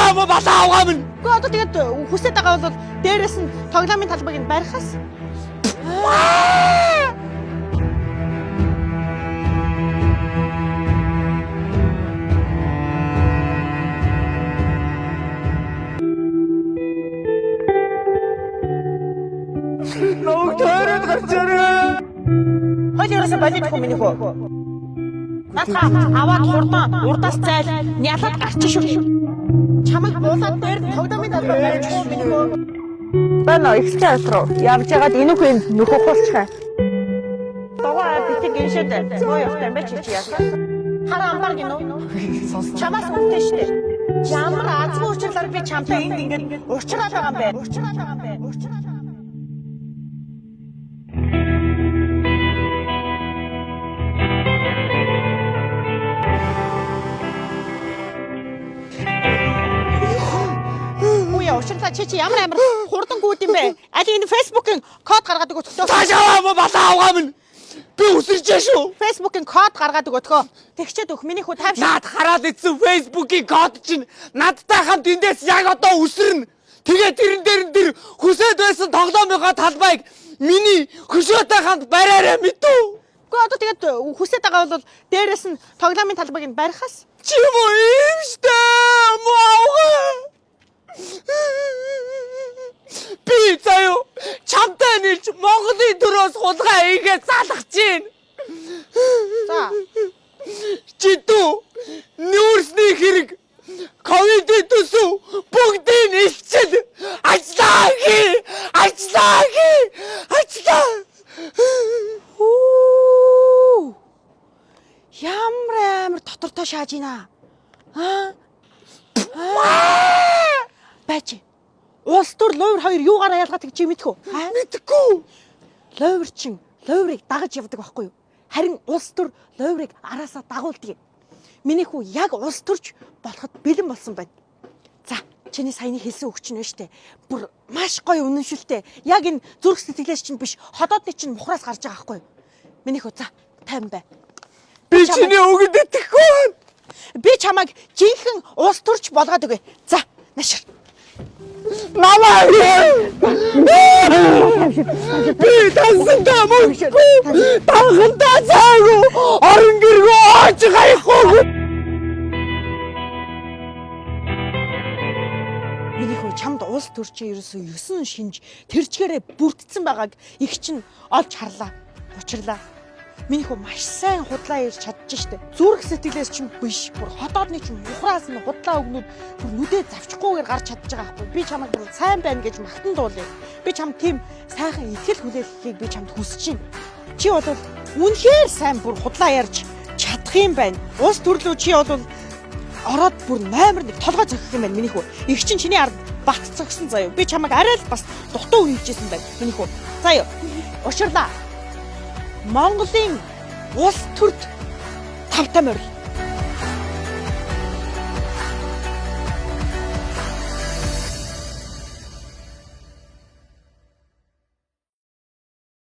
Цаашаа mo балаа авгаа минь. Гэхдээ одоо тэгээд хүсэж байгаа бол дээрээс нь тоглоомын талбайг нь барихаас. Ног төрөд гарчаарай. Хоёулаа балид хүмүүс нөхөө. Натха аваад хурдан урдаас зайл нялаад гарчих шүү. Чамайг буулаад дээр тоглоомын талбай барьж хөө минь нөхөө. Бано экстрас руу явж байгаад энэ хүн нөхөх болчихоо. Товаа битгий гиншэд зөө явахтай байж чи яасан. Хараа амбар гинөө. Чамаас үнтэй штэ. Ямар азгүй уучлаар би чамтай энд ингээд урчраад байгаа юм бэ? Урчраад байгаа юм бэ? Урчраад байгаа юм бэ? Урчраа чи ямар хурдан гүйд юм бэ? Аль энэ фэйсбүүкийн код гаргаад өгөхгүй. Цаашаа mo балаа авгаа минь. Би үсэрч шүү. Фэйсбүүкийн код гаргаад өгөхгүй. Тэгчээд өг миний хүү тайвш. Наад хараад ицсэн фэйсбүүкийн код чинь надтай хамт эндээс яг одоо үсэрнэ. Тэгээд тэрэн дээр хүсэж байсан тоглоомынхоо талбайг миний хөшөөтэй хамт бариараа мэдв. Гэхдээ одоо тэгээд хүсэж байгаа бол дээрээс нь тоглоомын талбайг нь барихаас. Чи мо юм штэ. Моо. Би заяа чамтай нэлж Монголын төрөөс хулгай хийгээд залгаж байна. За. Чи дүү нүүрсний хэрэг ковидын төсөв бүгдийг илчил ажиллаа. Ямар дотортой шааж ийна. Бач. Улс төр ловер хоёр юугаараа ялгаад гэж мэдхүү? Мэдгүй. Ловер чин ловерыг дагаж явдаг байхгүй юу? Харин улс төр ловерыг араасаа дагуулдаг. Миний хүү яг улс төрч болоход бэлэн болсон байна. За, чиний саяны хэлсэн үг чинь байна штэ. Бүр маш гоё үнэншилтэй. Яг энэ зүрх сэтгэлээс чинь биш, ходоодны чинь мухраас гарч байгаа байхгүй юу? Миний хүү за, тайван бай. Би чиний үгэнд итгэхгүй байна. Би чамайг жинхэнэ улс төрч болгоод өгье. За, нашир. Намаа. Би тасандаа мөхгүй. Тахандаа заагүй. Орон гэргөө ооч гайхгүй. Миний хөө чамд улс төрчийн ерөөсөө 9 шинж тэрчгээрээ бүрдсэн байгааг их чинь олж харлаа. Учирлаа. Миний хөө маш сайн худлаа ярьж чадчих штэ. Зүрх сэтгэлээс чинь биш, бүр ходоодны чинь ухраас нь худлаа өгнүүд бүр нүдээ завчихгүйгээр гарч чадчих байгаа байхгүй. Би чамайг бүр сайн байна гэж магтан дуулъя. Би чамд тийм сайхан итгэл хүлээлтийг би чамд хүсэж байна. Чи бол үнэхээр сайн бүр худлаа ярьж чадах юм байна. Улс төрлөө чи бол ороод бүр номер 1 толгой зохих юм байна миний хөө. Их чинь чиний ард бат цогсон заяа. Би чамайг арай л бас дутуу хийжсэн байна миний хөө. Заяа. Уширлаа. Монголын улс төрд тавтай морил.